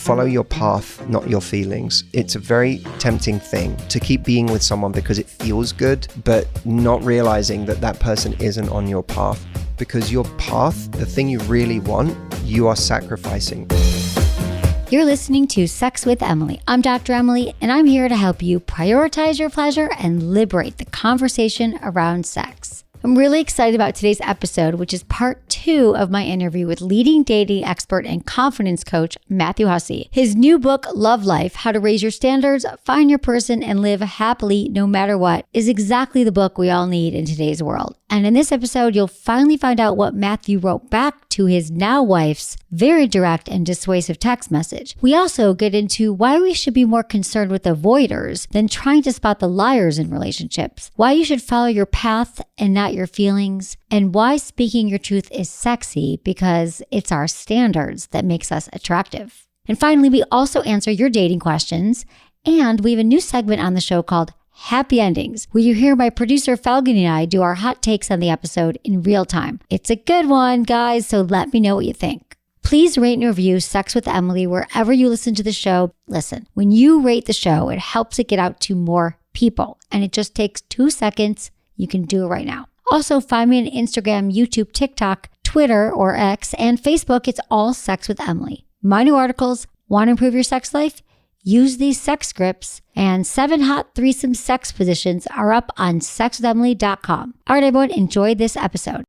follow your path, not your feelings. It's a very tempting thing to keep being with someone because it feels good, but not realizing that that person isn't on your path. Because your path, the thing you really want, you are sacrificing. You're listening to Sex with Emily. I'm Dr. Emily, and I'm here to help you prioritize your pleasure and liberate the conversation around sex. I'm really excited about today's episode, which is part 2 of my interview with leading dating expert and confidence coach, Matthew Hussey. His new book, Love Life, How to Raise Your Standards, Find Your Person, and Live Happily No Matter What, is exactly the book we all need in today's world. And in this episode, you'll finally find out what Matthew wrote back to his now wife's very direct and dissuasive text message. We also get into why we should be more concerned with avoiders than trying to spot the liars in relationships, why you should follow your path and not your feelings, and why speaking your truth is sexy because it's our standards that makes us attractive. And finally, we also answer your dating questions, and we have a new segment on the show called Happy Endings, where you hear my producer Falcon and I do our hot takes on the episode in real time. It's a good one, guys, so let me know what you think. Please rate and review Sex with Emily wherever you listen to the show. Listen, when you rate the show, it helps it get out to more people, and it just takes 2 seconds. You can do it right now. Also, find me on Instagram, YouTube, TikTok, Twitter, or X, and Facebook. It's all Sex with Emily. My new articles, want to improve your sex life? Use these sex scripts, and 7 hot threesome sex positions are up on sexwithemily.com. All right, everyone, enjoy this episode.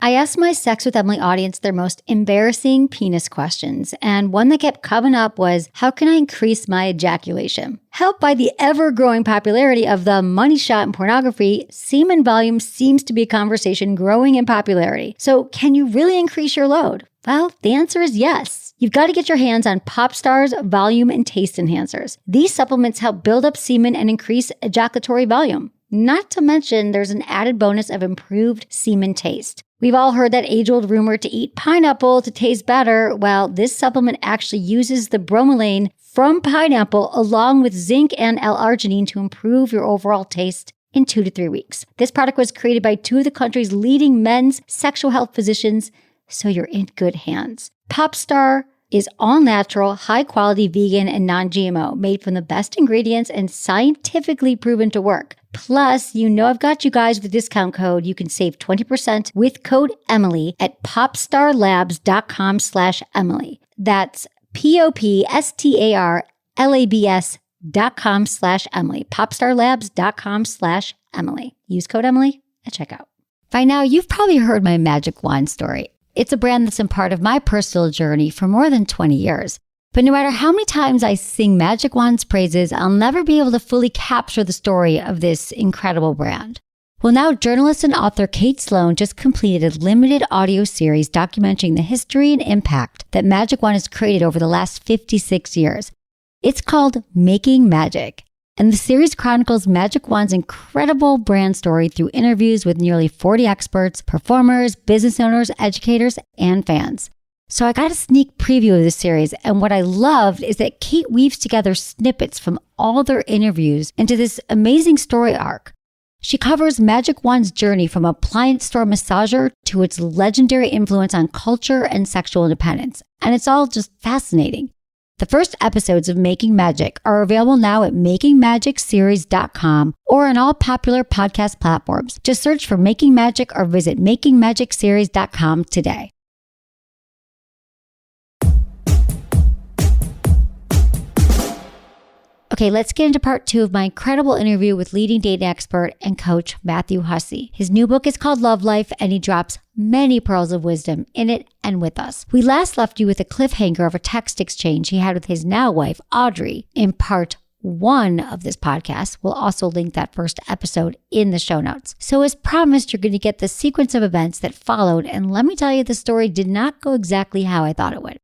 I asked my Sex with Emily audience their most embarrassing penis questions, and one that kept coming up was, how can I increase my ejaculation? Helped by the ever-growing popularity of the money shot in pornography, semen volume seems to be a conversation growing in popularity. So can you really increase your load? Well, the answer is yes. You've got to get your hands on Popstar's volume and taste enhancers. These supplements help build up semen and increase ejaculatory volume. Not to mention, there's an added bonus of improved semen taste. We've all heard that age-old rumor to eat pineapple to taste better. Well, this supplement actually uses the bromelain from pineapple along with zinc and L-arginine to improve your overall taste in 2 to 3 weeks. This product was created by 2 of the country's leading men's sexual health physicians, so you're in good hands. Popstar is all-natural, high-quality, vegan, and non-GMO, made from the best ingredients and scientifically proven to work. Plus, you know I've got you guys with a discount code. You can save 20% with code Emily at popstarlabs.com/Emily. That's popstarlabs.com/Emily. popstarlabs.com/Emily. Use code Emily at checkout. By now, you've probably heard my magic wand story. It's a brand that's been part of my personal journey for more than 20 years. But no matter how many times I sing Magic Wand's praises, I'll never be able to fully capture the story of this incredible brand. Well, now journalist and author Kate Sloan just completed a limited audio series documenting the history and impact that Magic Wand has created over the last 56 years. It's called Making Magic, and the series chronicles Magic Wand's incredible brand story through interviews with nearly 40 experts, performers, business owners, educators, and fans. So I got a sneak preview of the series, and what I loved is that Kate weaves together snippets from all their interviews into this amazing story arc. She covers Magic Wand's journey from appliance store massager to its legendary influence on culture and sexual independence, and it's all just fascinating. The first episodes of Making Magic are available now at makingmagicseries.com or on all popular podcast platforms. Just search for Making Magic or visit makingmagicseries.com today. Okay, let's get into part 2 of my incredible interview with leading dating expert and coach Matthew Hussey. His new book is called Love Life, and he drops many pearls of wisdom in it and with us. We last left you with a cliffhanger of a text exchange he had with his now wife, Audrey, in part 1 of this podcast. We'll also link that first episode in the show notes. So as promised, you're going to get the sequence of events that followed, and let me tell you, the story did not go exactly how I thought it would.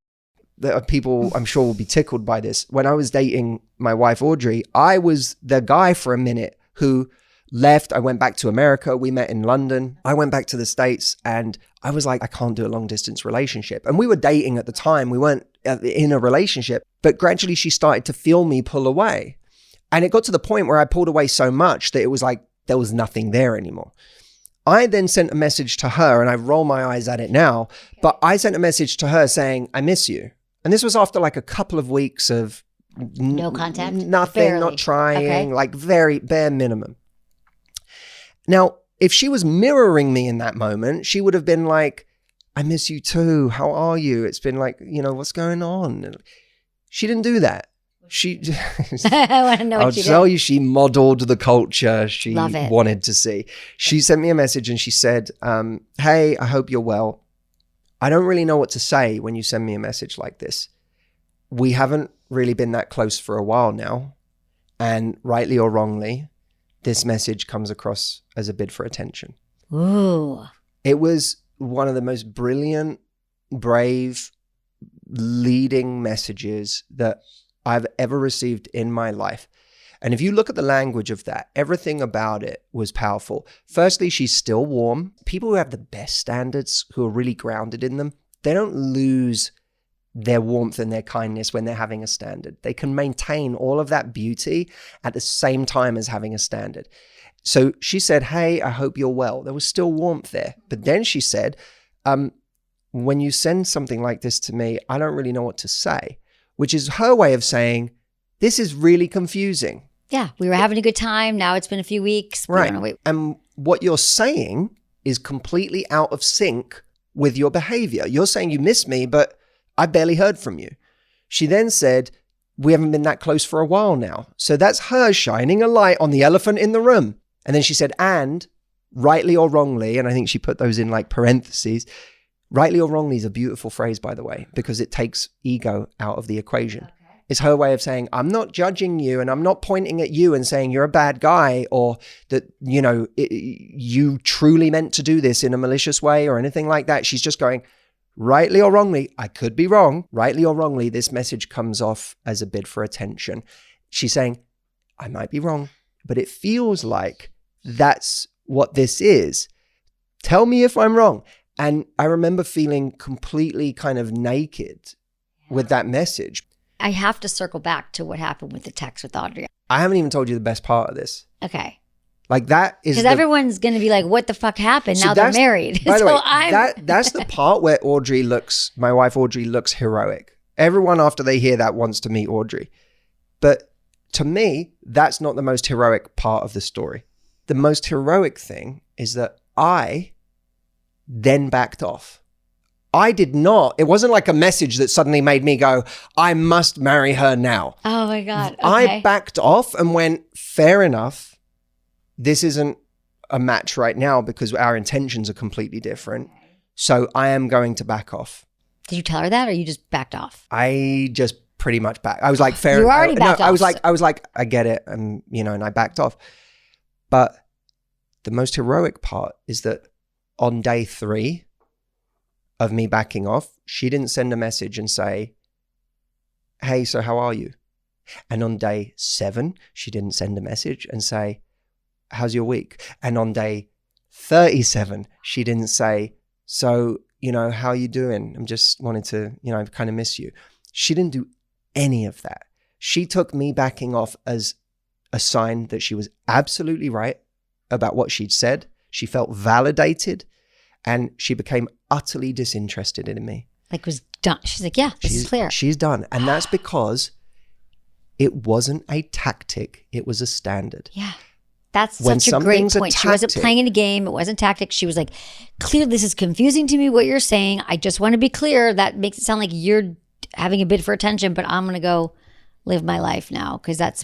People, I'm sure, will be tickled by this. When I was dating my wife, Audrey, I was the guy for a minute who left. I went back to America. We met in London. I went back to the States, and I was like, I can't do a long distance relationship. And we were dating at the time. We weren't in a relationship, but gradually she started to feel me pull away. And it got to the point where I pulled away so much that it was like there was nothing there anymore. I then sent a message to her, and I roll my eyes at it now, but I sent a message to her saying, I miss you. And this was after like a couple of weeks of no contact, nothing, barely. Not trying, Okay. like very bare minimum. Now, if she was mirroring me in that moment, she would have been like, I miss you too. How are you? It's been like, what's going on? She didn't do that. She, I want to know what I'll she tell did. you, she modeled the culture she Love it. wanted to see. She sent me a message and she said, hey, I hope you're well. I don't really know what to say when you send me a message like this. We haven't really been that close for a while now. And rightly or wrongly, this message comes across as a bid for attention. Ooh. It was one of the most brilliant, brave, leading messages that I've ever received in my life. And if you look at the language of that, everything about it was powerful. Firstly, she's still warm. People who have the best standards, who are really grounded in them, they don't lose their warmth and their kindness when they're having a standard. They can maintain all of that beauty at the same time as having a standard. So she said, hey, I hope you're well. There was still warmth there. But then she said, when you send something like this to me, I don't really know what to say, which is her way of saying, this is really confusing. Yeah, we were having a good time. Now it's been a few weeks. Right. And what you're saying is completely out of sync with your behavior. You're saying you miss me, but I barely heard from you. She then said, we haven't been that close for a while now. So that's her shining a light on the elephant in the room. And then she said, and rightly or wrongly, and I think she put those in like parentheses, rightly or wrongly is a beautiful phrase, by the way, because it takes ego out of the equation. Okay. It's her way of saying, I'm not judging you and I'm not pointing at you and saying you're a bad guy or that, you truly meant to do this in a malicious way or anything like that. She's just going, rightly or wrongly, I could be wrong. Rightly or wrongly, this message comes off as a bid for attention. She's saying, I might be wrong, but it feels like that's what this is. Tell me if I'm wrong. And I remember feeling completely kind of naked with that message. I have to circle back to what happened with the text with Audrey. I haven't even told you the best part of this. Okay. Like that is because everyone's going to be like, what the fuck happened? So now they're married. By the So way, that's the part where my wife Audrey looks heroic. Everyone after they hear that wants to meet Audrey. But to me, that's not the most heroic part of the story. The most heroic thing is that I then backed off. I did not. It wasn't like a message that suddenly made me go, I must marry her now. Oh my God. Okay. I backed off and went, fair enough. This isn't a match right now because our intentions are completely different. So I am going to back off. Did you tell her that or you just backed off? I just pretty much backed. I was like, fair. You already backed off. I was like, I get it. And I backed off. But the most heroic part is that on day 3 of me backing off, she didn't send a message and say, hey, so how are you? And on day 7, she didn't send a message and say, how's your week? And on day 37, she didn't say, so, how are you doing? I'm just wanted to, I kind of miss you. She didn't do any of that. She took me backing off as a sign that she was absolutely right about what she'd said. She felt validated and she became utterly disinterested in me. Like was done. She's like, yeah, this is clear. She's done. And that's because it wasn't a tactic. It was a standard. Yeah. That's such a great point. She wasn't playing in a game. It wasn't tactics. She was like, clear, this is confusing to me what you're saying. I just want to be clear. That makes it sound like you're having a bid for attention, but I'm going to go live my life now because that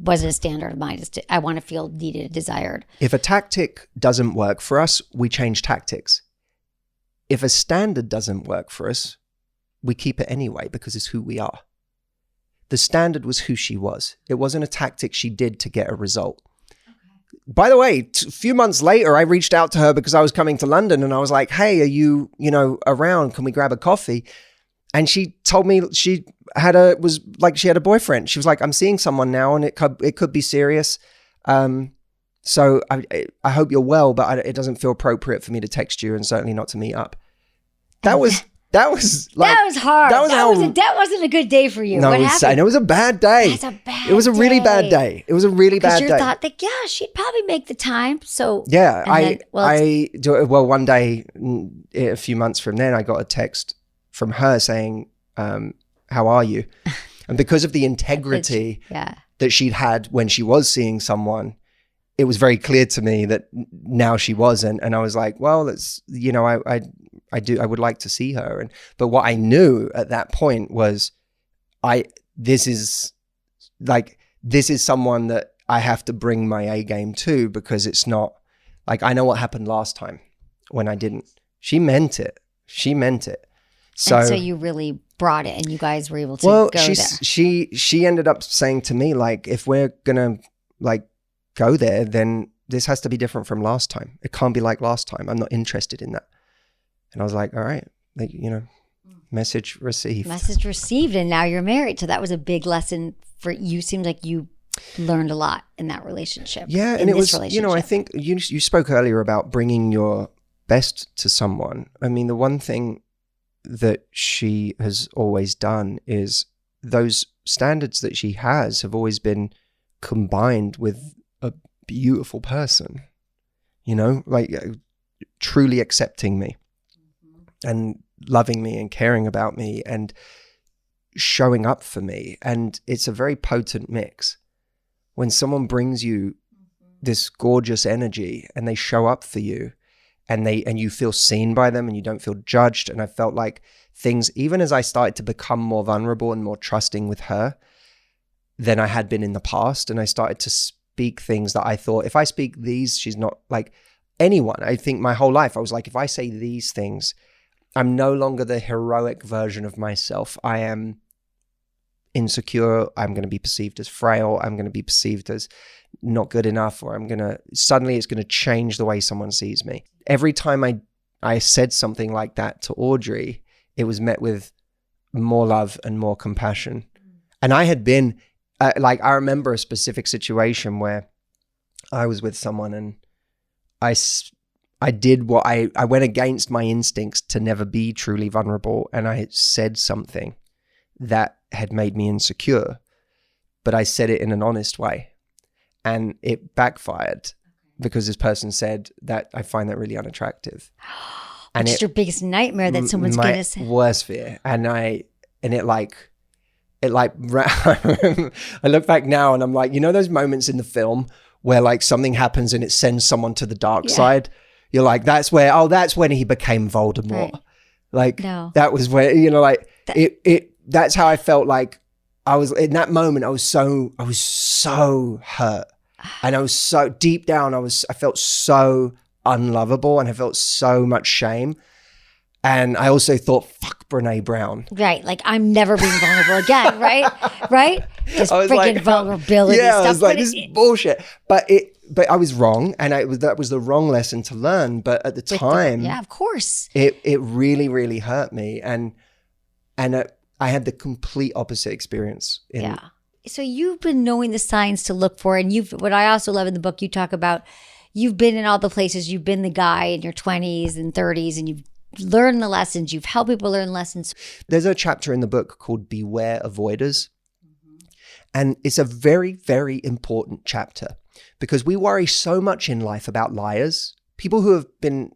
wasn't a standard of mine. I want to feel needed and desired. If a tactic doesn't work for us, we change tactics. If a standard doesn't work for us, we keep it anyway because it's who we are. The standard was who she was. It wasn't a tactic she did to get a result. By the way, a few months later, I reached out to her because I was coming to London and I was like, hey, are you, around? Can we grab a coffee? And she told me she had a boyfriend. She was like, I'm seeing someone now and it could be serious. So I hope you're well, but it doesn't feel appropriate for me to text you and certainly not to meet up. That was that was like, that was hard. That wasn't a good day for you. No, what it was a bad day. That's a bad It was a really bad day. It was a really bad day. Because you thought that, yeah, she'd probably make the time. So yeah, one day, a few months from then, I got a text from her saying, how are you? And because of the integrity that she'd had when she was seeing someone, it was very clear to me that now she wasn't. And I was like, well, it's, you know, I would like to see her. But what I knew at that point was this is someone that I have to bring my A game to, because it's not like, I know what happened last time when I didn't. She meant it. So you really brought it, and you guys were able to go there. She ended up saying to me, like, if we're gonna like go there, then this has to be different from last time. It can't be like last time. I'm not interested in that. And I was like, all right, like, you know, message received. And now you're married. So that was a big lesson for you. Seems like you learned a lot in that relationship. Yeah, and it was, you know, I think you spoke earlier about bringing your best to someone. I mean, the one thing that she has always done is those standards that she has have always been combined with a beautiful person, you know, like truly accepting me and loving me and caring about me and showing up for me. And it's a very potent mix. When someone brings you this gorgeous energy and they show up for you, and you feel seen by them and you don't feel judged. And I felt like things, even as I started to become more vulnerable and more trusting with her than I had been in the past, and I started to speak things that I thought, if I speak these, she's not like anyone. I think my whole life I was like, if I say these things, I'm no longer the heroic version of myself. I am insecure. I'm going to be perceived as frail. I'm going to be perceived as not good enough, or suddenly it's going to change the way someone sees me. Every time I said something like that to Audrey, it was met with more love and more compassion. And I had been, I remember a specific situation where I was with someone and I did what I went against my instincts to never be truly vulnerable. And I said something that had made me insecure, but I said it in an honest way. And it backfired because this person said that I find that really unattractive. And it's your biggest nightmare that someone's going to say. My worst fear. I look back now and I'm like, you know those moments in the film where like something happens and it sends someone to the dark side? You're like, that's when he became Voldemort. Right. Like, that was where, you know, like that's how I felt. Like I was in that moment. I was so hurt. And I was so deep down, I felt so unlovable and I felt so much shame. And I also thought, fuck Brene Brown. Right. Like, I'm never being vulnerable again. Right. Right. This freaking vulnerability stuff. I was like, this is bullshit. But I was wrong. And that was the wrong lesson to learn. But at the time, yeah, of course, it really, really hurt me. And I had the complete opposite experience. So you've been knowing the signs to look for, and what I also love in the book, you talk about, you've been in all the places, you've been the guy in your 20s and 30s, and you've learned the lessons, you've helped people learn lessons. There's a chapter in the book called Beware Avoiders. And it's a very, very important chapter because we worry so much in life about liars. People who have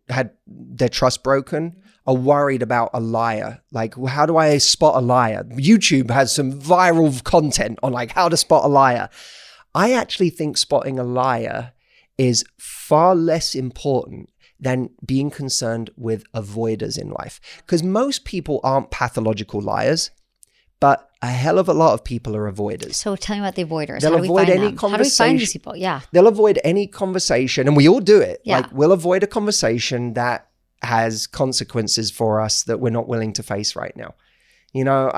had their trust broken are worried about a liar. Like, how do I spot a liar? YouTube has some viral content on like how to spot a liar. I actually think spotting a liar is far less important than being concerned with avoiders in life. Because most people aren't pathological liars, but a hell of a lot of people are avoiders. So tell me about the avoiders. They'll avoid any conversation. How do we find these people? Yeah. They'll avoid any conversation, and we all do it. Yeah. Like, we'll avoid a conversation that has consequences for us that we're not willing to face right now. You know,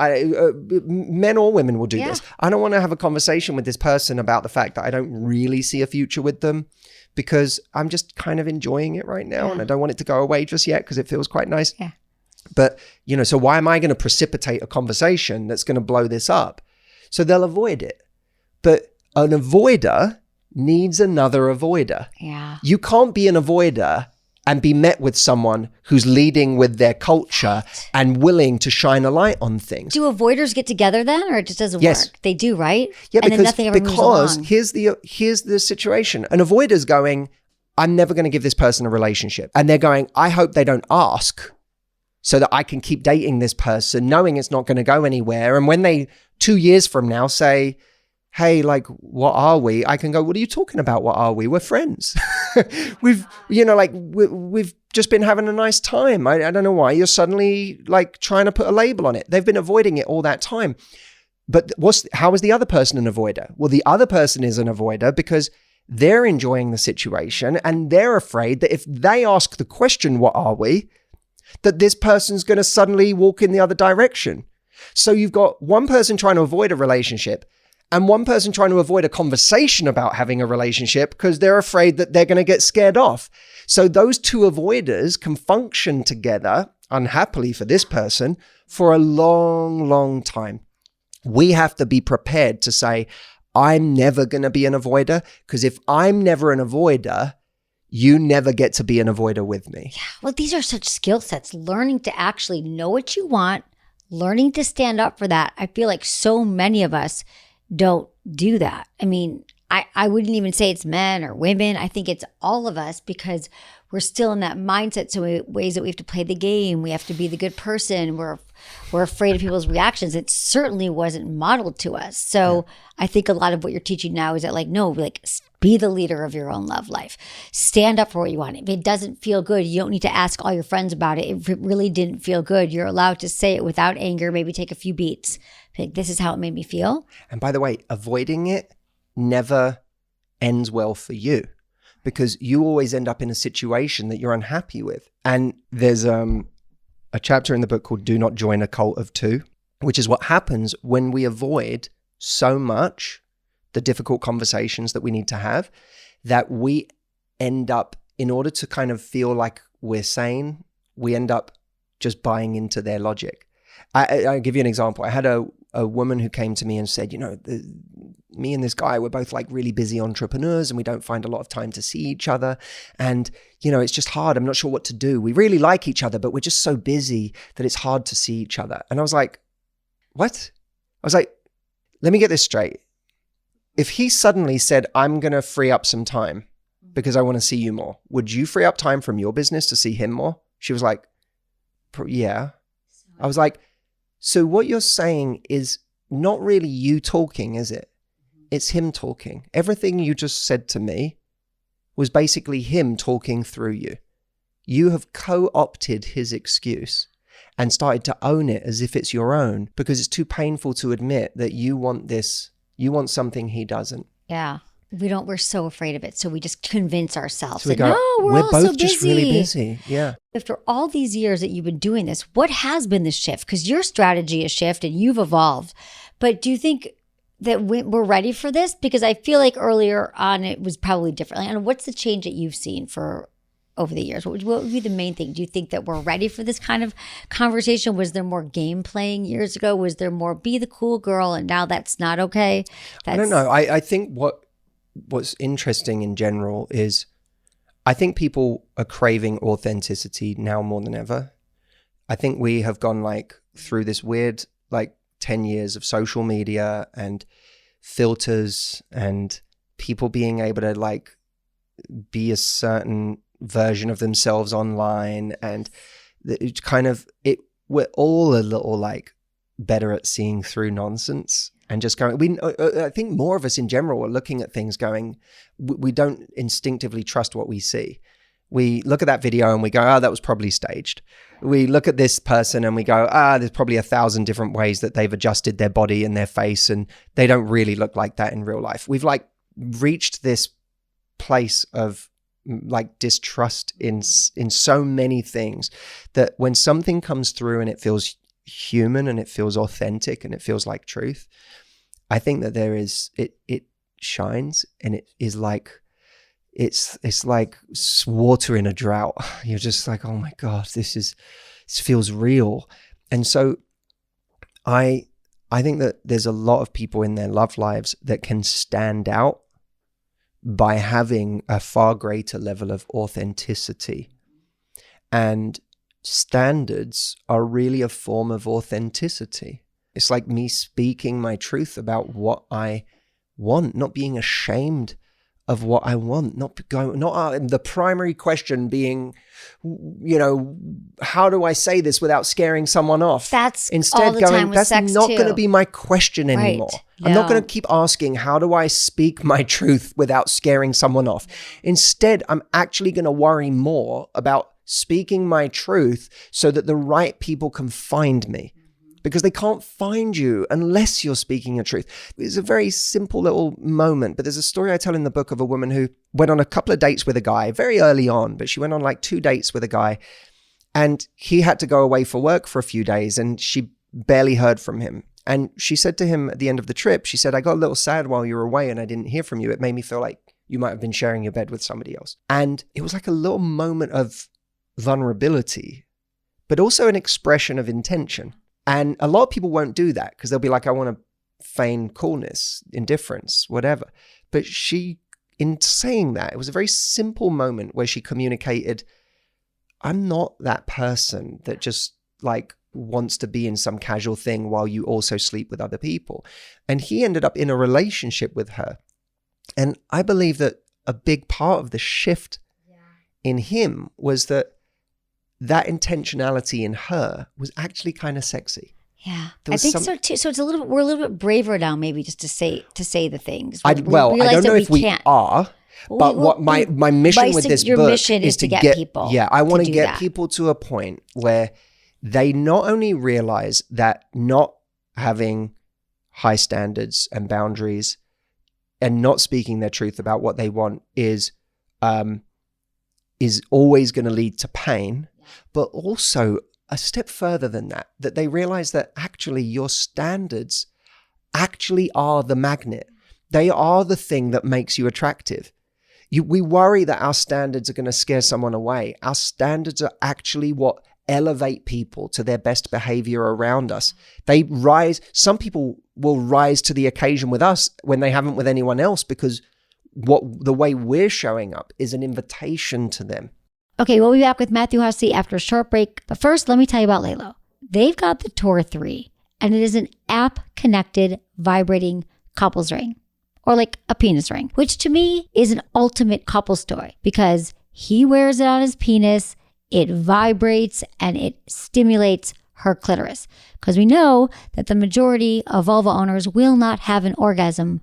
men or women will do this. I don't want to have a conversation with this person about the fact that I don't really see a future with them because I'm just kind of enjoying it right now and I don't want it to go away just yet because it feels quite nice. Yeah. But, you know, so why am I going to precipitate a conversation that's going to blow this up? So they'll avoid it. But an avoider needs another avoider. Yeah. You can't be an avoider and be met with someone who's leading with their culture and willing to shine a light on things. Do avoiders get together then, or it just doesn't Yes. work? They do, right? Yeah, and then nothing ever moves along. here's the situation. An avoider's going, I'm never going to give this person a relationship. And they're going, I hope they don't ask so that I can keep dating this person, knowing it's not going to go anywhere. And when they 2 years from now say, hey, like, what are we? I can go, what are you talking about? What are we? We're friends. We've just been having a nice time. I don't know why you're suddenly like trying to put a label on it. They've been avoiding it all that time. But how is the other person an avoider? Well, the other person is an avoider because they're enjoying the situation and they're afraid that if they ask the question, what are we? That this person's going to suddenly walk in the other direction. So you've got one person trying to avoid a relationship and one person trying to avoid a conversation about having a relationship because they're afraid that they're going to get scared off. So those two avoiders can function together, unhappily for this person, for a long, long time. We have to be prepared to say, I'm never going to be an avoider, because if I'm never an avoider, you never get to be an avoider with me. Yeah. Well, these are such skill sets. Learning to actually know what you want, learning to stand up for that. I feel like so many of us don't do that. I mean, I wouldn't even say it's men or women. I think it's all of us because we're still in that mindset. So ways that we have to play the game. We have to be the good person. We're afraid of people's reactions. It certainly wasn't modeled to us. So I think a lot of what you're teaching now is that be the leader of your own love life. Stand up for what you want. If it doesn't feel good, you don't need to ask all your friends about it. If it really didn't feel good, you're allowed to say it without anger, maybe take a few beats. Like, this is how it made me feel. And by the way, avoiding it never ends well for you because you always end up in a situation that you're unhappy with. And there's a chapter in the book called Do Not Join a Cult of Two, which is what happens when we avoid so much the difficult conversations that we need to have, that we end up, in order to kind of feel like we're sane, we end up just buying into their logic. I'll give you an example. I had a woman who came to me and said, me and this guy, we're both like really busy entrepreneurs and we don't find a lot of time to see each other. And, it's just hard. I'm not sure what to do. We really like each other, but we're just so busy that it's hard to see each other. And I was like, what? I was like, let me get this straight. If he suddenly said, I'm going to free up some time because I want to see you more, would you free up time from your business to see him more? She was like, yeah. I was like, so what you're saying is not really you talking, is it? It's him talking. Everything you just said to me was basically him talking through you. You have co-opted his excuse and started to own it as if it's your own because it's too painful to admit that you want this. You want something he doesn't. Yeah. We're so afraid of it. So we just convince ourselves. So we go, no, we're all both so busy. just really busy. Yeah. After all these years that you've been doing this, what has been the shift? Because your strategy has shifted and you've evolved. But do you think that we're ready for this? Because I feel like earlier on it was probably different. And what's the change that you've seen for over the years? What would be the main thing? Do you think that we're ready for this kind of conversation? Was there more game playing years ago? Was there more be the cool girl and now that's not okay? I don't know. I think what's interesting in general is I think people are craving authenticity now more than ever. I think we have gone through this weird 10 years of social media and filters and people being able to be a certain version of themselves online, and it's we're all a little better at seeing through nonsense and just going. I think more of us in general are looking at things going, we don't instinctively trust what we see. We look at that video and we go, that was probably staged. We look at this person and we go, there's probably 1,000 different ways that they've adjusted their body and their face and they don't really look like that in real life. We've reached this place of distrust in so many things that when something comes through and it feels human and it feels authentic and it feels like truth, I think that there is, it shines and it is it's like water in a drought. You're just like, oh my God, this feels real. And so I think that there's a lot of people in their love lives that can stand out by having a far greater level of authenticity And standards are really a form of authenticity. It's like me speaking my truth about what I want, not being ashamed of what I want, not the primary question being, how do I say this without scaring someone off? That's instead all the going, time with that's sex not too. going to be my question anymore. Right. I'm not going to keep asking, how do I speak my truth without scaring someone off? Instead, I'm actually going to worry more about speaking my truth so that the right people can find me. Because they can't find you unless you're speaking your truth. It's a very simple little moment, but there's a story I tell in the book of a woman who went on a couple of dates with a guy very early on, but she went on like 2 dates with a guy, and he had to go away for work for a few days, and she barely heard from him. And she said to him at the end of the trip, she said, I got a little sad while you were away and I didn't hear from you. It made me feel like you might have been sharing your bed with somebody else. And it was like a little moment of vulnerability, but also an expression of intention. And a lot of people won't do that because they'll be like, I want to feign coolness, indifference, whatever. But she, in saying that, it was a very simple moment where she communicated, I'm not that person that just like wants to be in some casual thing while you also sleep with other people. And he ended up in a relationship with her. And I believe that a big part of the shift in him was that intentionality in her was actually kind of sexy. Yeah, I think so too. So it's we're a little bit braver now, maybe, just to say the things. I don't know if we are, but what my mission with this book is to get people. Yeah, I want to get people to a point where they not only realize that not having high standards and boundaries and not speaking their truth about what they want is always going to lead to pain, but also a step further than that they realize that actually your standards actually are the magnet. They are the thing that makes you attractive. We worry that our standards are going to scare someone away. Our standards are actually what elevate people to their best behavior around us. They rise. Some people will rise to the occasion with us when they haven't with anyone else, because the way we're showing up is an invitation to them. Okay, we'll be back with Matthew Hussey after a short break. But first, let me tell you about Lelo. They've got the Tor 3, and it is an app-connected vibrating couples ring, or like a penis ring, which to me is an ultimate couples toy because he wears it on his penis, it vibrates, and it stimulates her clitoris. Because we know that the majority of vulva owners will not have an orgasm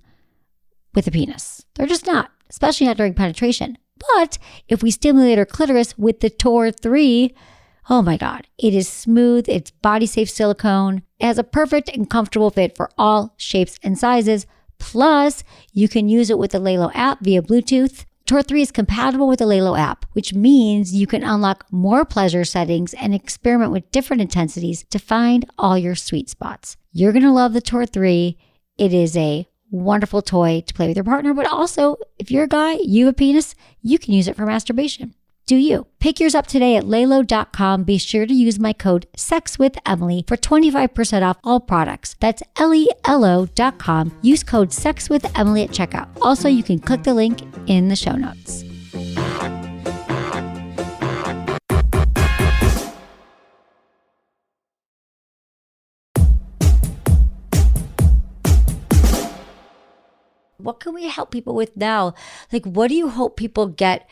with a penis. They're just not, especially not during penetration. But if we stimulate our clitoris with the Tor 3, oh my God, it is smooth, it's body-safe silicone, it has a perfect and comfortable fit for all shapes and sizes. Plus, you can use it with the Lelo app via Bluetooth. Tor 3 is compatible with the Lelo app, which means you can unlock more pleasure settings and experiment with different intensities to find all your sweet spots. You're going to love the Tor 3. It is a wonderful toy to play with your partner, but also if you're a guy, you have a penis, you can use it for masturbation. Do you? Pick yours up today at Lelo.com. Be sure to use my code SEXWITHEMILY for 25% off all products. That's Lelo.com. Use code SEXWITHEMILY at checkout. Also, you can click the link in the show notes. What can we help people with now? Like, what do you hope people get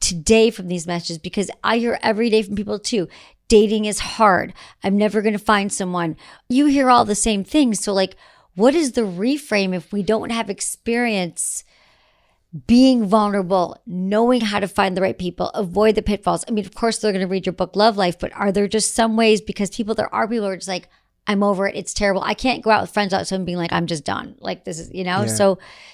today from these messages? Because I hear every day from people too. Dating is hard. I'm never going to find someone. You hear all the same things. So like, what is the reframe if we don't have experience being vulnerable, knowing how to find the right people, avoid the pitfalls? I mean, of course, they're going to read your book, Love Life, but are there just some ways? Because there are people who are just like, I'm over it. It's terrible. I can't go out with friends without someone being like, I'm just done. Like this is, Yeah.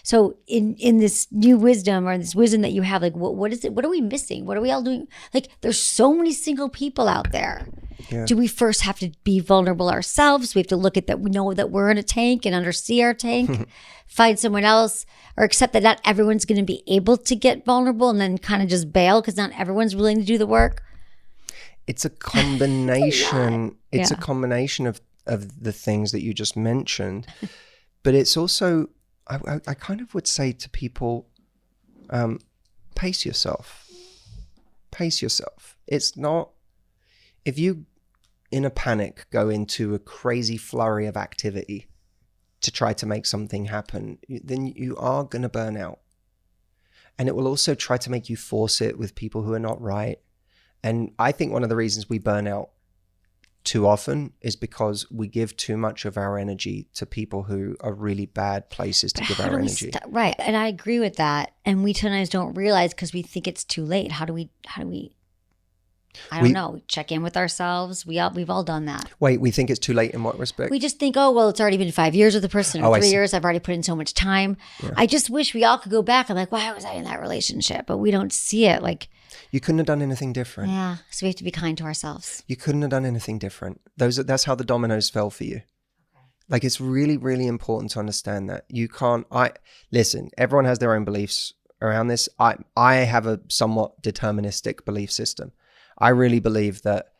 So in this new wisdom, or this wisdom that you have, like what is it? What are we missing? What are we all doing? Like there's so many single people out there. Yeah. Do we first have to be vulnerable ourselves? We have to look at that. We know that we're in a tank and undersee our tank, find someone else, or accept that not everyone's going to be able to get vulnerable and then kind of just bail because not everyone's willing to do the work. It's a combination. It's a combination of the things that you just mentioned, but it's also, I kind of would say to people, pace yourself. It's not If you, in a panic, go into a crazy flurry of activity to try to make something happen, then you are going to burn out. And it will also try to make you force it with people who are not right. And I think one of the reasons we burn out too often is because we give too much of our energy to people who are really bad places to give our energy. Right. And I agree with that. And we sometimes don't realize because we think it's too late. How do we I don't know, check in with ourselves. We've all done that. Wait, we think it's too late in what respect? We just think, oh, well, it's already been 5 years with the person, or 3 years. I've already put in so much time. Yeah. I just wish we all could go back and like, why was I in that relationship? But we don't see it. Like, you couldn't have done anything different. Yeah. So we have to be kind to ourselves. You couldn't have done anything different. That's how the dominoes fell for you. Okay. Like, it's really, really important to understand that. You can't, listen, everyone has their own beliefs around this. I have a somewhat deterministic belief system. I really believe that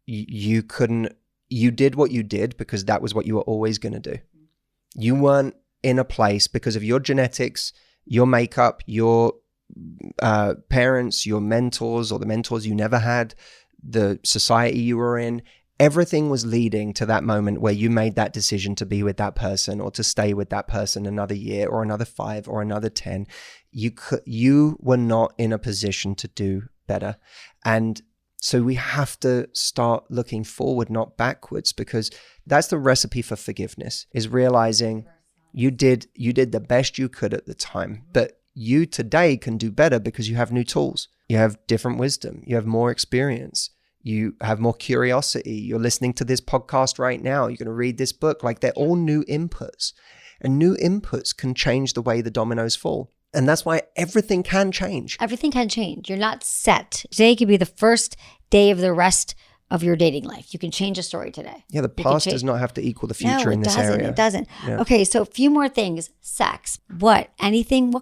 you did what you did because that was what you were always going to do. You weren't in a place because of your genetics, your makeup, your parents, your mentors, or the mentors you never had, the society you were in. Everything was leading to that moment where you made that decision to be with that person or to stay with that person another year or another 5 or another 10. You were not in a position to do better. And so we have to start looking forward, not backwards, because that's the recipe for forgiveness, is realizing you did the best you could at the time, but you today can do better because you have new tools. You have different wisdom. You have more experience. You have more curiosity. You're listening to this podcast right now. You're going to read this book. Like, they're all new inputs, and new inputs can change the way the dominoes fall. And that's why everything can change. Everything can change. You're not set. Today could be the first day of the rest of your dating life. You can change a story today. Yeah, the past does not have to equal the future in this area. It doesn't. Yeah. Okay, so a few more things. Sex. What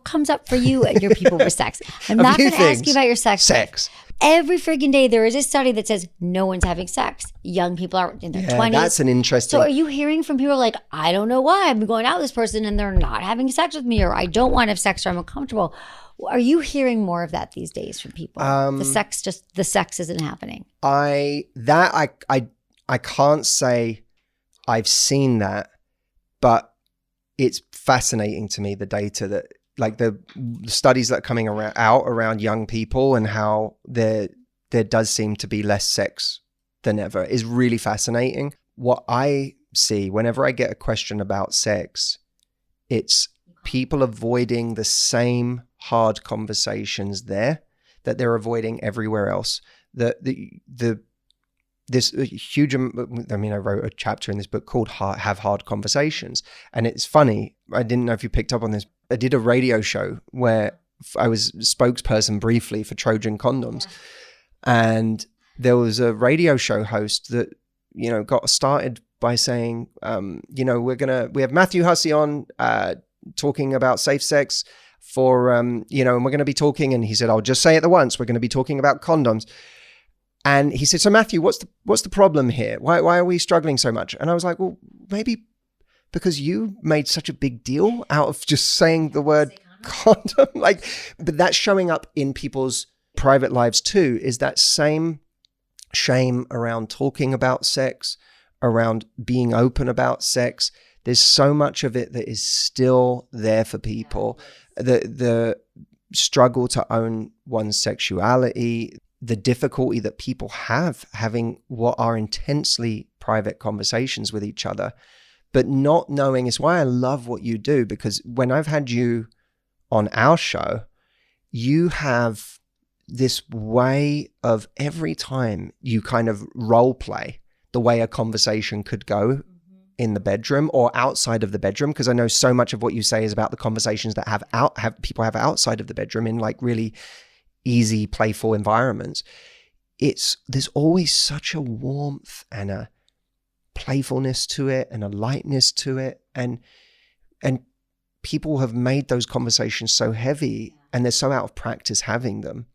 comes up for you and your people with sex? I'm not going to ask you about your sex. Sex. Every freaking day there is a study that says no one's having sex. Young people are in their 20s. That's an interesting. So are you hearing from people like, I don't know why I've been going out with this person and they're not having sex with me, or I don't want to have sex or I'm uncomfortable? Are you hearing more of that these days from people? The sex isn't happening. I can't say I've seen that, but it's fascinating to me, the data that, like, the studies that are coming around young people and how there does seem to be less sex than ever is really fascinating. What I see whenever I get a question about sex, it's people avoiding the same hard conversations there that they're avoiding everywhere else. This huge, I wrote a chapter in this book called Have Hard Conversations. And it's funny, I didn't know if you picked up on this. I did a radio show where I was spokesperson briefly for Trojan condoms. Yeah. And there was a radio show host that, got started by saying, we have Matthew Hussey on talking about safe sex for, and we're going to be talking. And he said, I'll just say it the once, we're going to be talking about condoms. And he said, so Matthew, what's the problem here? Why are we struggling so much? And I was like, well, maybe because you made such a big deal out of just saying the word condom. But that's showing up in people's private lives too, is that same shame around talking about sex, around being open about sex. There's so much of it that is still there for people. The struggle to own one's sexuality, the difficulty that people have having what are intensely private conversations with each other, but not knowing. Is why I love what you do, because when I've had you on our show, you have this way of every time you kind of role play the way a conversation could go in the bedroom or outside of the bedroom, because I know so much of what you say is about the conversations that people have outside of the bedroom in like really easy, playful environments. There's always such a warmth and a playfulness to it and a lightness to it, and people have made those conversations so heavy, and they're so out of practice having them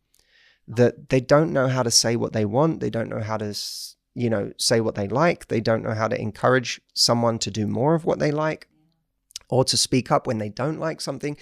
that they don't know how to say what they want. They don't know how to say what they like. They don't know how to encourage someone to do more of what they like or to speak up when they don't like something.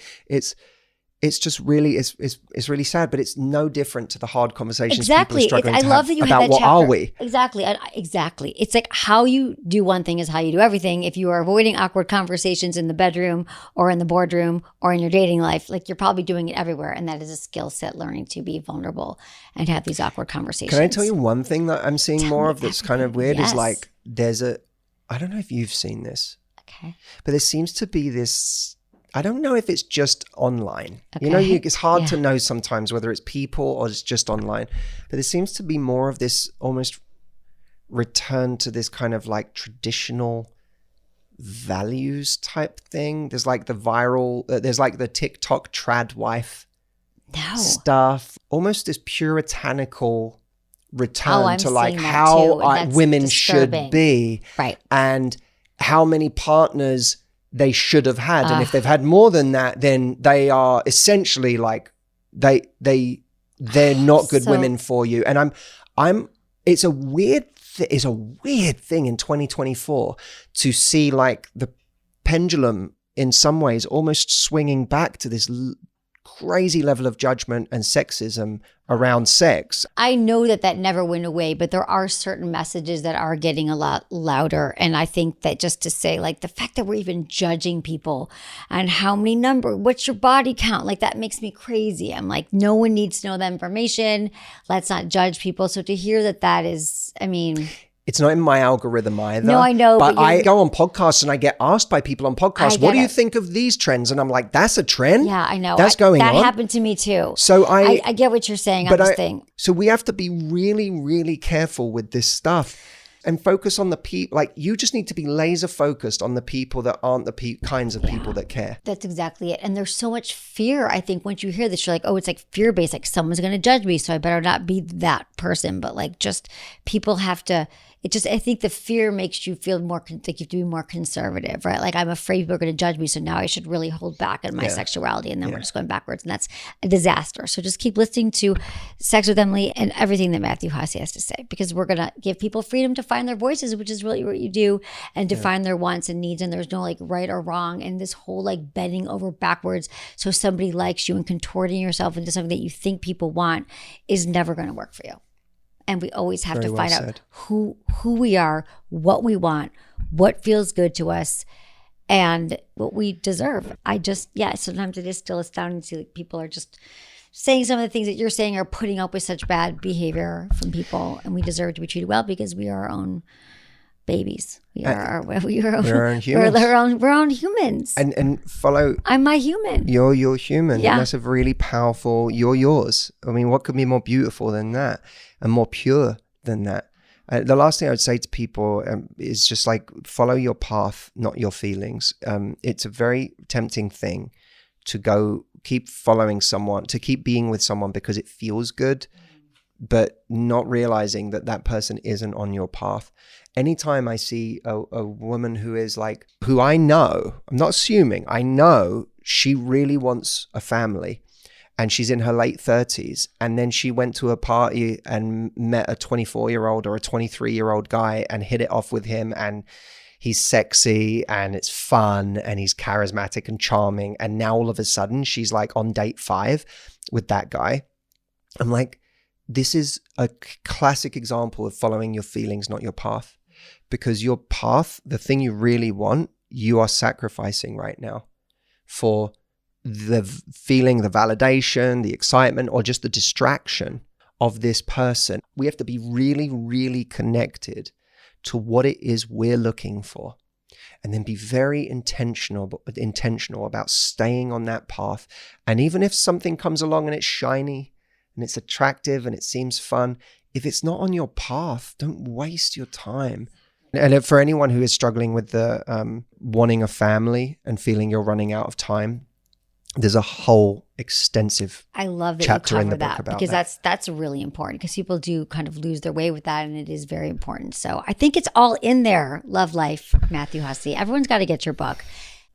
it's just really, it's really sad, but it's no different to the hard conversations Exactly. people are struggling I to love have that you about had that what chapter. are we? Exactly. Exactly. It's like how you do one thing is how you do everything. If you are avoiding awkward conversations in the bedroom or in the boardroom or in your dating life, like you're probably doing it everywhere. And that is a skill set, learning to be vulnerable and have these awkward conversations. Can I tell you one thing that I'm seeing more of that's kind of weird Yes. is like I don't know if you've seen this, Okay. but there seems to be this, I don't know if it's just online. Okay. You know, it's hard to Yeah. know sometimes whether it's people or it's just online. But there seems to be more of this almost return to this kind of like traditional values type thing. There's like the viral, there's like the TikTok trad wife stuff. Almost this puritanical return to like how women disturbing. should be. Right. And how many partners they should have had, and if they've had more than that, then they are essentially like they're not good women for you. And it's a weird thing in 2024 to see like the pendulum in some ways almost swinging back to this crazy level of judgment and sexism around sex. I know that never went away, but there are certain messages that are getting a lot louder. And I think that just to say like the fact that we're even judging people and how many what's your body count? Like that makes me crazy. I'm like, no one needs to know that information. Let's not judge people. So to hear that is, I mean... It's not in my algorithm either. No, I know. But I go on podcasts and I get asked by people on podcasts, what do you think of these trends? And I'm like, that's a trend? Yeah, I know. That's going on. That happened to me too. So I get what you're saying on this thing. So we have to be really, really careful with this stuff and focus on the people. Like you just need to be laser focused on the people that aren't the kinds of people that care. That's exactly it. And there's so much fear. I think once you hear this, you're like, oh, it's like fear-based. Like someone's going to judge me, so I better not be that person. But like just people have to... I think the fear makes you feel more like you have to be more conservative, right? Like I'm afraid people are going to judge me, so now I should really hold back on my sexuality, and then we're just going backwards, and that's a disaster. So just keep listening to Sex with Emily and everything that Matthew Hussey has to say, because we're going to give people freedom to find their voices, which is really what you do, and to find their wants and needs, and there's no like right or wrong, and this whole like bending over backwards so somebody likes you and contorting yourself into something that you think people want is never going to work for you. And we always have to find out who we are, what we want, what feels good to us, and what we deserve. Sometimes it is still astounding to see like people are just saying some of the things that you're saying, are putting up with such bad behavior from people, and we deserve to be treated well because we are our own babies. We're our own humans. We're our own humans. And follow. I'm my human. You're your human. Yeah. And that's a really powerful. You're yours. I mean, what could be more beautiful than that, and more pure than that? The last thing I would say to people is just like follow your path, not your feelings. It's a very tempting thing to keep following someone, to keep being with someone because it feels good, but not realizing that person isn't on your path. Anytime I see a woman who I know, I'm not assuming, I know she really wants a family, and she's in her late 30s, and then she went to a party and met a 24-year-old or a 23-year-old guy and hit it off with him, and he's sexy and it's fun and he's charismatic and charming, and now all of a sudden she's like on date 5 with that guy. I'm like, this is a classic example of following your feelings, not your path. Because your path, the thing you really want, you are sacrificing right now for the feeling, the validation, the excitement, or just the distraction of this person. We have to be really, really connected to what it is we're looking for, and then be very intentional about staying on that path. And even if something comes along and it's shiny and it's attractive and it seems fun, if it's not on your path, don't waste your time. And for anyone who is struggling with the wanting a family and feeling you're running out of time, there's a whole extensive chapter in the book about because that. That's really important, because people do kind of lose their way with that, and it is very important. So I think it's all in there. Love Life, Matthew Hussey. Everyone's got to get your book.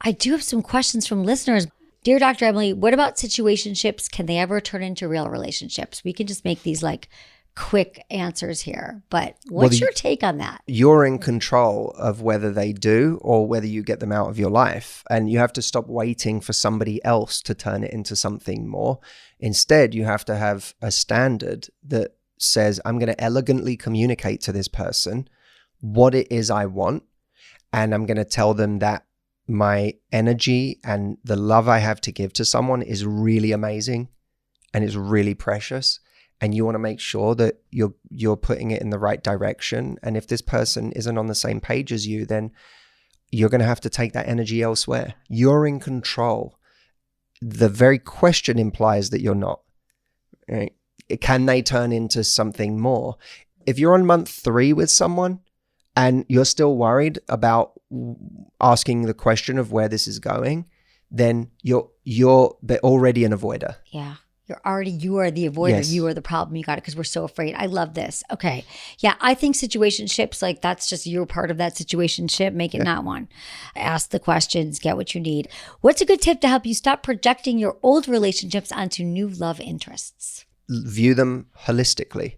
I do have some questions from listeners. Dear Dr. Emily, what about situationships? Can they ever turn into real relationships? We can just make these like quick answers here, but what's your take on that? You're in control of whether they do or whether you get them out of your life. And you have to stop waiting for somebody else to turn it into something more. Instead, you have to have a standard that says, I'm going to elegantly communicate to this person what it is I want. And I'm going to tell them that my energy and the love I have to give to someone is really amazing and it's really precious. And you want to make sure that you're putting it in the right direction. And if this person isn't on the same page as you, then you're going to have to take that energy elsewhere. You're in control. The very question implies that you're not. Right? Can they turn into something more? If you're on month 3 with someone and you're still worried about asking the question of where this is going, then they're already an avoider. Yeah. You are the avoider. Yes. You are the problem. You got it because we're so afraid. I love this. Okay. Yeah. I think situationships, like that's just you're part of that situationship. Make it not one. Ask the questions, get what you need. What's a good tip to help you stop projecting your old relationships onto new love interests? View them holistically.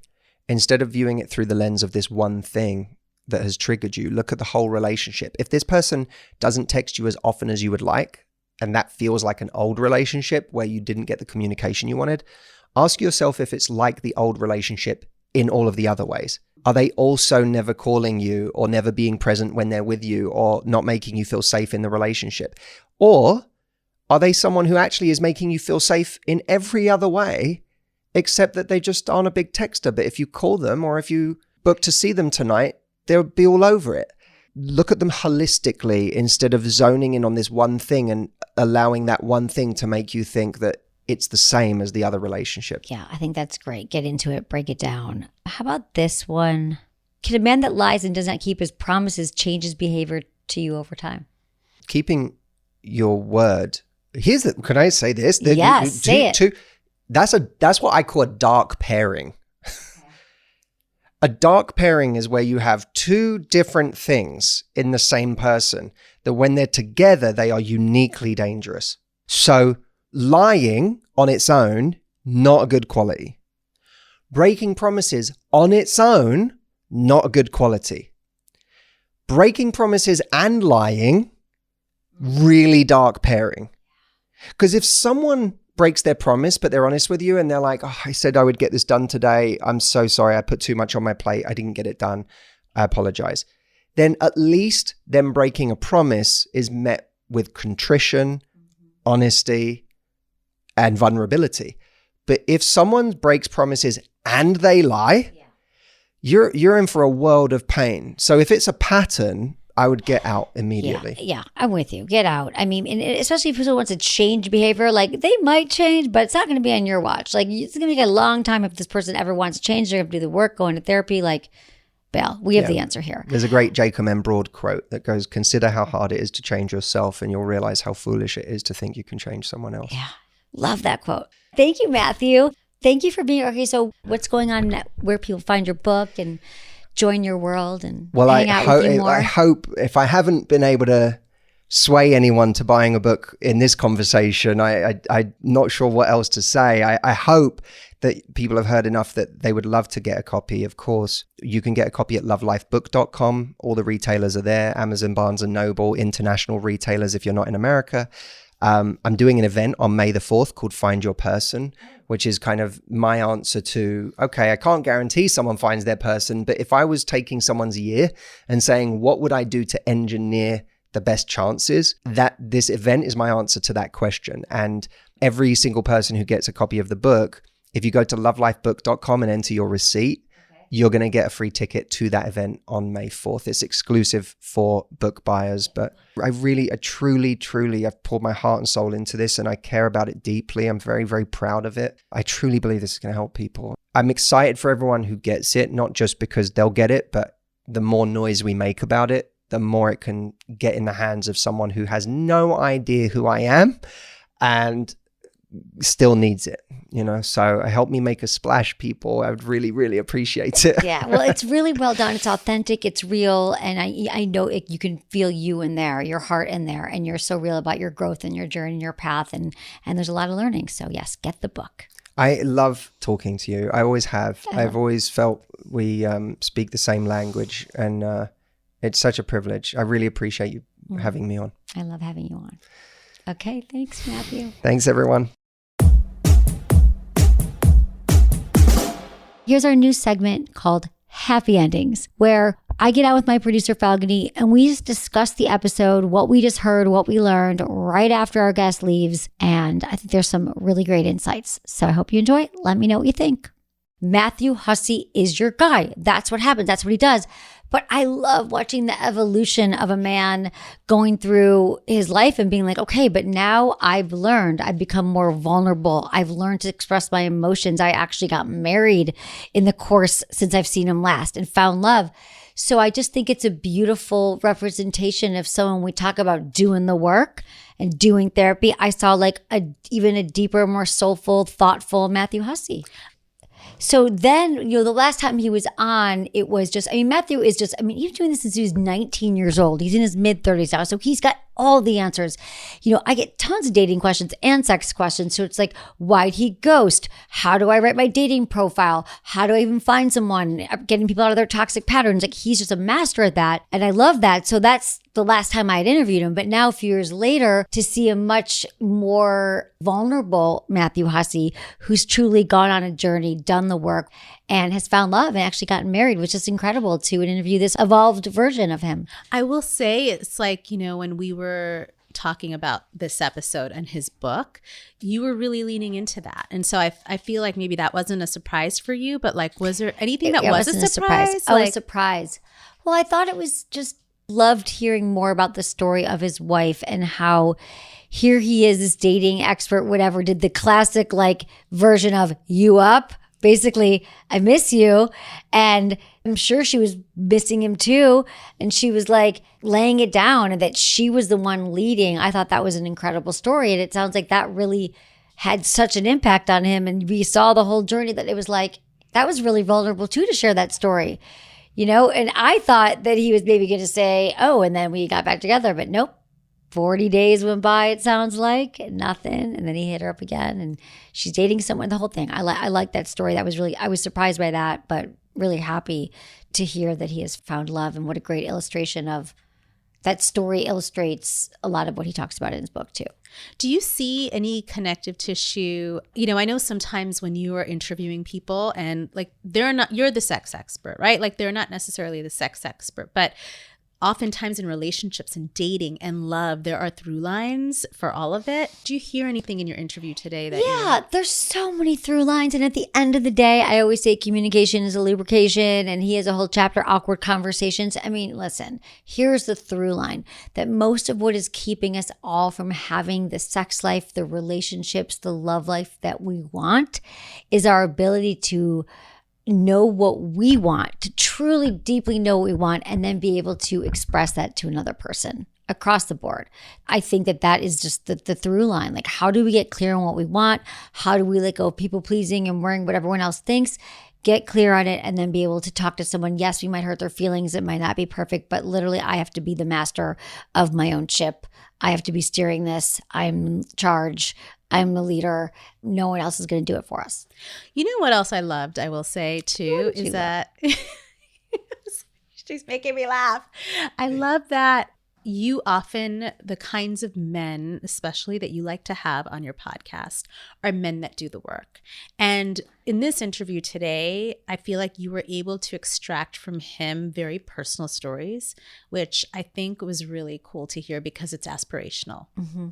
Instead of viewing it through the lens of this one thing that has triggered you, look at the whole relationship. If this person doesn't text you as often as you would like, and that feels like an old relationship where you didn't get the communication you wanted, ask yourself if it's like the old relationship in all of the other ways. Are they also never calling you or never being present when they're with you or not making you feel safe in the relationship? Or are they someone who actually is making you feel safe in every other way, except that they just aren't a big texter, but if you call them or if you book to see them tonight, they'll be all over it. Look at them holistically instead of zoning in on this one thing and allowing that one thing to make you think that it's the same as the other relationship. Yeah, I think that's great. Get into it, break it down. How about this one? Can a man that lies and does not keep his promises change his behavior to you over time? Keeping your word. Can I say this? Yes, say it. That's what I call a dark pairing. A dark pairing is where you have two different things in the same person that when they're together, they are uniquely dangerous. So lying on its own, not a good quality. Breaking promises on its own, not a good quality. Breaking promises and lying, really dark pairing. Because if someone breaks their promise, but they're honest with you and they're like, oh, I said I would get this done today. I'm so sorry. I put too much on my plate. I didn't get it done. I apologize. Then at least them breaking a promise is met with contrition, honesty, and vulnerability. But if someone breaks promises and they lie, you're in for a world of pain. So if it's a pattern, I would get out immediately. Yeah, I'm with you. Get out. I mean, and especially if someone wants to change behavior, like they might change, but it's not going to be on your watch. Like it's going to take a long time if this person ever wants to change. They're going to do the work, go into therapy. Like, bail. We have the answer here. There's a great Jacob M. Broad quote that goes, consider how hard it is to change yourself and you'll realize how foolish it is to think you can change someone else. Yeah, love that quote. Thank you, Matthew. Thank you for being here. Okay, so what's going on, where people find your book and join your world and hang out with you more? I hope if I haven't been able to sway anyone to buying a book in this conversation, I'm not sure what else to say. I hope that people have heard enough that they would love to get a copy. Of course, you can get a copy at lovelifebook.com. All the retailers are there, Amazon, Barnes & Noble, international retailers if you're not in America. I'm doing an event on May the 4th called Find Your Person, which is kind of my answer to, okay, I can't guarantee someone finds their person, but if I was taking someone's year and saying, what would I do to engineer the best chances, that this event is my answer to that question. And every single person who gets a copy of the book, if you go to lovelifebook.com and enter your receipt, you're going to get a free ticket to that event on May 4th. It's exclusive for book buyers, but I truly, I've poured my heart and soul into this and I care about it deeply. I'm very, very proud of it. I truly believe this is going to help people. I'm excited for everyone who gets it, not just because they'll get it, but the more noise we make about it, the more it can get in the hands of someone who has no idea who I am and still needs it, so help me make a splash, people. I would really, really appreciate it. Yeah, well, it's really well done. It's authentic, it's real, and I know you can feel you in there, your heart in there, and you're so real about your growth and your journey and your path, and there's a lot of learning. So yes, get the book. I love talking to you. I always have. Yeah. I've always felt we speak the same language, and it's such a privilege. I really appreciate you having me on. I love having you on. Okay, thanks, Matthew. Thanks, everyone. Here's our new segment called Happy Endings, where I get out with my producer, Falcony, and we just discuss the episode, what we just heard, what we learned right after our guest leaves. And I think there's some really great insights. So I hope you enjoy it. Let me know what you think. Matthew Hussey is your guy. That's what happens. That's what he does. But I love watching the evolution of a man going through his life and being like, okay, but now I've learned, I've become more vulnerable. I've learned to express my emotions. I actually got married in the course since I've seen him last and found love. So I just think it's a beautiful representation of someone. We talk about doing the work and doing therapy. I saw like even a deeper, more soulful, thoughtful Matthew Hussey. So then, the last time he was on, it was just, Matthew is just, he's doing this since he was 19 years old. He's in his mid 30s now. So he's got all the answers. I get tons of dating questions and sex questions. So it's like, why'd he ghost? How do I write my dating profile? How do I even find someone? Getting people out of their toxic patterns. Like, he's just a master at that. And I love that. So that's the last time I had interviewed him. But now, a few years later, to see a much more vulnerable Matthew Hussey, who's truly gone on a journey, done the work, and has found love and actually gotten married, which is incredible to interview this evolved version of him. I will say it's like, when we were talking about this episode and his book, you were really leaning into that. And so I feel like maybe that wasn't a surprise for you, but like, was there anything that was a surprise? A surprise. Well, I thought it was just loved hearing more about the story of his wife and how here he is, this dating expert, whatever, did the classic like version of you up. Basically, I miss you. And I'm sure she was missing him too. And she was like laying it down and that she was the one leading. I thought that was an incredible story. And it sounds like that really had such an impact on him. And we saw the whole journey that it was like, that was really vulnerable too, to share that story, And I thought that he was maybe going to say, oh, and then we got back together. But nope. 40 days went by, it sounds like, and nothing. And then he hit her up again and she's dating someone, the whole thing. I like that story. I was surprised by that, but really happy to hear that he has found love. And what a great illustration of that story illustrates a lot of what he talks about in his book too. Do you see any connective tissue? I know sometimes when you are interviewing people and like you're the sex expert, right? Like they're not necessarily the sex expert, but oftentimes in relationships and dating and love, there are through lines for all of it. Do you hear anything in your interview today that there's so many through lines. And at the end of the day, I always say communication is a lubrication, and he has a whole chapter, awkward conversations. Listen, here's the through line that most of what is keeping us all from having the sex life, the relationships, the love life that we want is our ability to know what we want, to truly deeply know what we want, and then be able to express that to another person across the board. I think that is just the through line. Like, how do we get clear on what we want? How do we let go of people pleasing and worrying what everyone else thinks? Get clear on it and then be able to talk to someone. Yes, we might hurt their feelings. It might not be perfect, but literally I have to be the master of my own ship. I have to be steering this. I'm in charge. I'm the leader. No one else is going to do it for us. You know what else I loved, I will say too, is that she's making me laugh. I love that you often, the kinds of men, especially that you like to have on your podcast, are men that do the work. And in this interview today, I feel like you were able to extract from him very personal stories, which I think was really cool to hear because it's aspirational. Mm-hmm.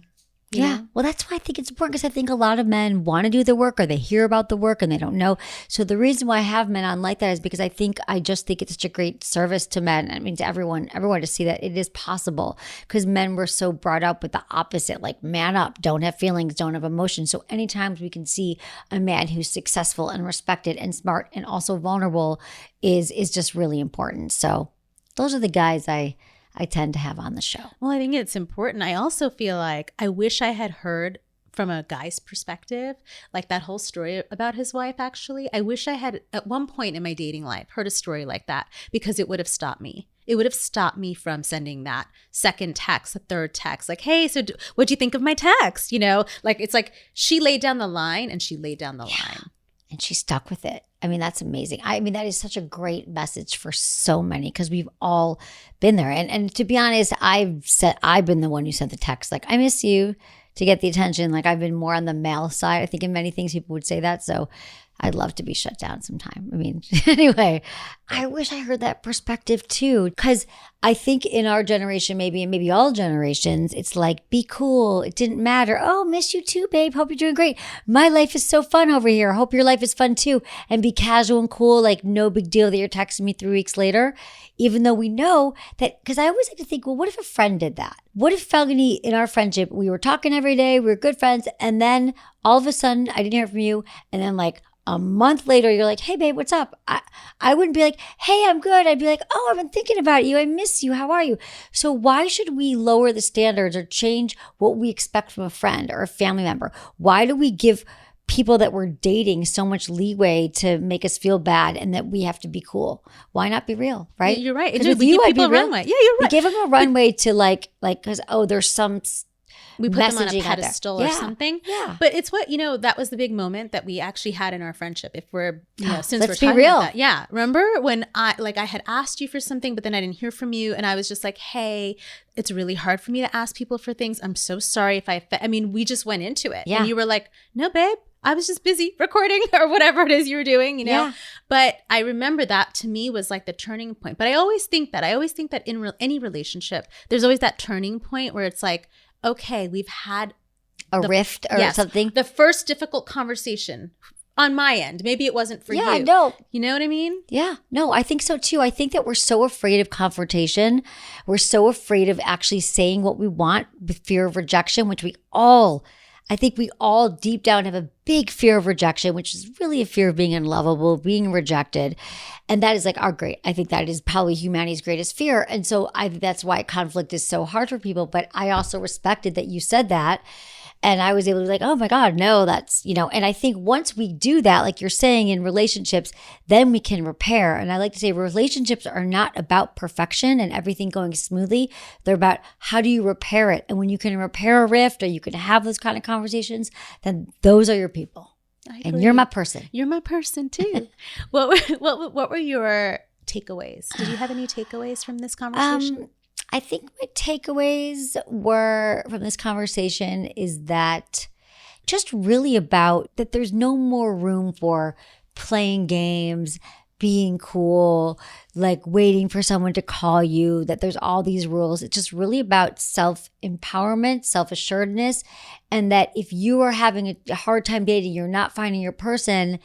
Yeah. Well, that's why I think it's important, because I think a lot of men want to do the work or they hear about the work and they don't know. So the reason why I have men on like that is because I just think it's such a great service to men. To everyone to see that it is possible, because men were so brought up with the opposite, like man up, don't have feelings, don't have emotions. So anytime we can see a man who's successful and respected and smart and also vulnerable is just really important. So those are the guys I tend to have on the show. Well, I think it's important. I also feel like I wish I had heard from a guy's perspective, like that whole story about his wife, actually. I wish I had, at one point in my dating life, heard a story like that, because it would have stopped me. It would have stopped me from sending that second text, a third text, like, hey, so what'd you think of my text? You know, like, it's like she laid down the line and she laid down the line. And she stuck with it. I mean, that's amazing. I mean, that is such a great message for so many, because we've all been there. And to be honest, I've been the one who sent the text, like, I miss you, to get the attention. Like, I've been more on the male side. I think in many things people would say that. So I'd love to be shut down sometime. I mean, anyway, I wish I heard that perspective too, because I think in our generation, maybe all generations, it's like, be cool. It didn't matter. Oh, miss you too, babe. Hope you're doing great. My life is so fun over here. Hope your life is fun too. And be casual and cool. Like, no big deal that you're texting me 3 weeks later, even though we know that, because I always like to think, well, what if a friend did that? What if Falcone, in our friendship, we were talking every day, we were good friends, and then all of a sudden I didn't hear from you, and then like a month later, you're like, hey, babe, what's up? I wouldn't be like, hey, I'm good. I'd be like, oh, I've been thinking about you. I miss you. How are you? So why should we lower the standards or change what we expect from a friend or a family member? Why do we give people that we're dating so much leeway to make us feel bad and that we have to be cool? Why not be real, right? You're right. With We you, give I'd people be a real. runway. Yeah, you're right. We give them a runway to like, because, oh, there's some we put them on a messaging out there. pedestal or something. Yeah. But it's what, that was the big moment that we actually had in our friendship. If we're, since Let's we're be talking real. about that. Yeah. Remember when I had asked you for something, but then I didn't hear from you. And I was just like, hey, it's really hard for me to ask people for things. I'm so sorry if we just went into it. Yeah. And you were like, no, babe, I was just busy recording or whatever it is you were doing, Yeah. But I remember that to me was like the turning point. But I always think that in any relationship, there's always that turning point where it's like, okay, we've had a rift or something. The first difficult conversation on my end. Maybe it wasn't for you. Yeah, no. You know what I mean? Yeah, no, I think so too. I think that we're so afraid of confrontation. We're so afraid of actually saying what we want with fear of rejection, which I think we all deep down have a big fear of rejection, which is really a fear of being unlovable, being rejected. And that is I think that is probably humanity's greatest fear. And so I think that's why conflict is so hard for people. But I also respected that you said that. And I was able to be like, oh my God, no, that's, and I think once we do that, like you're saying in relationships, then we can repair. And I like to say relationships are not about perfection and everything going smoothly. They're about how do you repair it? And when you can repair a rift or you can have those kind of conversations, then those are your people. And you're my person. You're my person too. What were your takeaways? Did you have any takeaways from this conversation? I think my takeaways were from this conversation is that just really about that there's no more room for playing games, being cool, like waiting for someone to call you, that there's all these rules. It's just really about self-empowerment, self-assuredness, and that if you are having a hard time dating, you're not finding your person.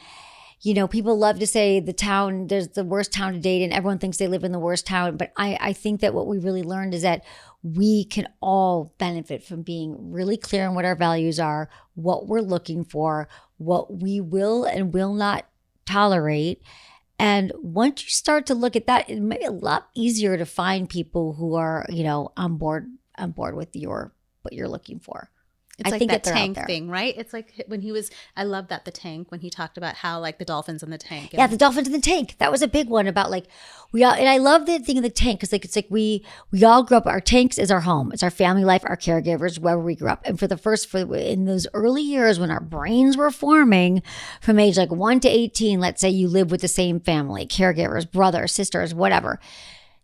People love to say there's the worst town to date and everyone thinks they live in the worst town. But I think that what we really learned is that we can all benefit from being really clear on what our values are, what we're looking for, what we will and will not tolerate. And once you start to look at that, it might be a lot easier to find people who are, on board with what you're looking for. It's like that tank thing, right? It's like when I love that, the tank, when he talked about how like the dolphins in the tank. Yeah, the dolphins in the tank. That was a big one about like, and I love the thing of the tank because like, it's like we all grew up, our tanks is our home. It's our family life, our caregivers, wherever we grew up. And in those early years when our brains were forming from age like 1 to 18, let's say you live with the same family, caregivers, brothers, sisters, whatever.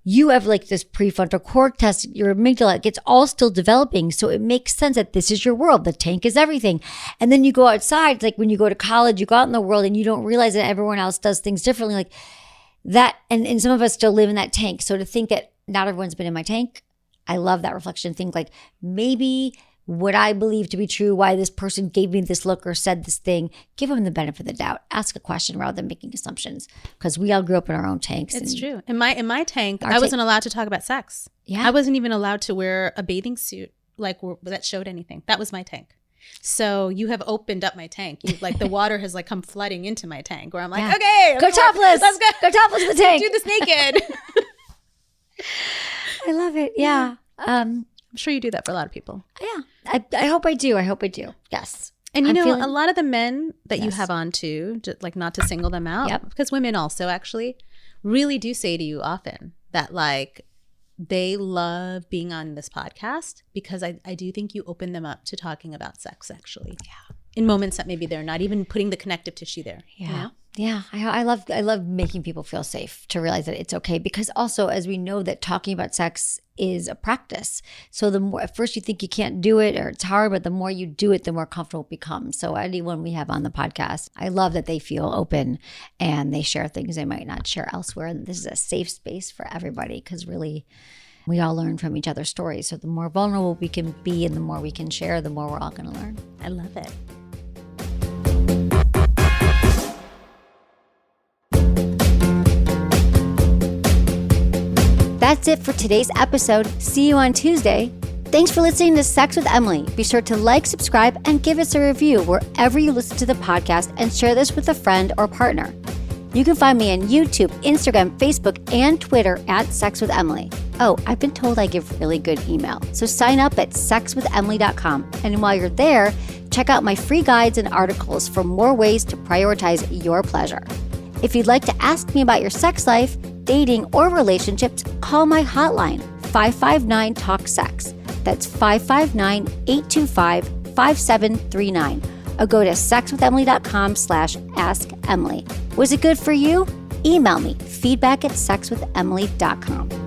You have like this prefrontal cortex, your amygdala, it's all still developing. So it makes sense that this is your world. The tank is everything. And then you go outside, like when you go to college, you go out in the world and you don't realize that everyone else does things differently like that. And some of us still live in that tank. So to think that not everyone's been in my tank, I love that reflection. Think like maybe what I believe to be true, why this person gave me this look or said this thing, give them the benefit of the doubt. Ask a question rather than making assumptions because we all grew up in our own tanks. It's true. In my tank, I wasn't allowed to talk about sex. Yeah. I wasn't even allowed to wear a bathing suit like that showed anything. That was my tank. So you have opened up my tank. Like the water has like come flooding into my tank where I'm like, okay, go topless. Let's go. Go topless in the tank. Do this naked. I love it. Yeah. I'm sure you do that for a lot of people. Yeah. I hope I do. Yes. And a lot of the men that you have on too, just like not to single them out, because women also actually really do say to you often that like they love being on this podcast because I do think you open them up to talking about sex sexually. Yeah. In moments that maybe they're not even putting the connective tissue there. Yeah. You know? Yeah. I love making people feel safe to realize that it's okay, because also, as we know, that talking about sex is a practice. So the more, at first you think you can't do it or it's hard, but the more you do it, the more comfortable it becomes. So anyone we have on the podcast, I love that they feel open and they share things they might not share elsewhere. And this is a safe space for everybody, because really we all learn from each other's stories. So the more vulnerable we can be and the more we can share, the more we're all going to learn. I love it. That's it for today's episode. See you on Tuesday. Thanks for listening to Sex with Emily. Be sure to like, subscribe, and give us a review wherever you listen to the podcast, and share this with a friend or partner. You can find me on YouTube, Instagram, Facebook, and Twitter at Sex with Emily. Oh, I've been told I give really good email. So sign up at sexwithemily.com. And while you're there, check out my free guides and articles for more ways to prioritize your pleasure. If you'd like to ask me about your sex life, dating, or relationships, call my hotline, 559-TALK-SEX. That's 559-825-5739. Or go to sexwithemily.com/askemily. Was it good for you? Email me, feedback@sexwithemily.com.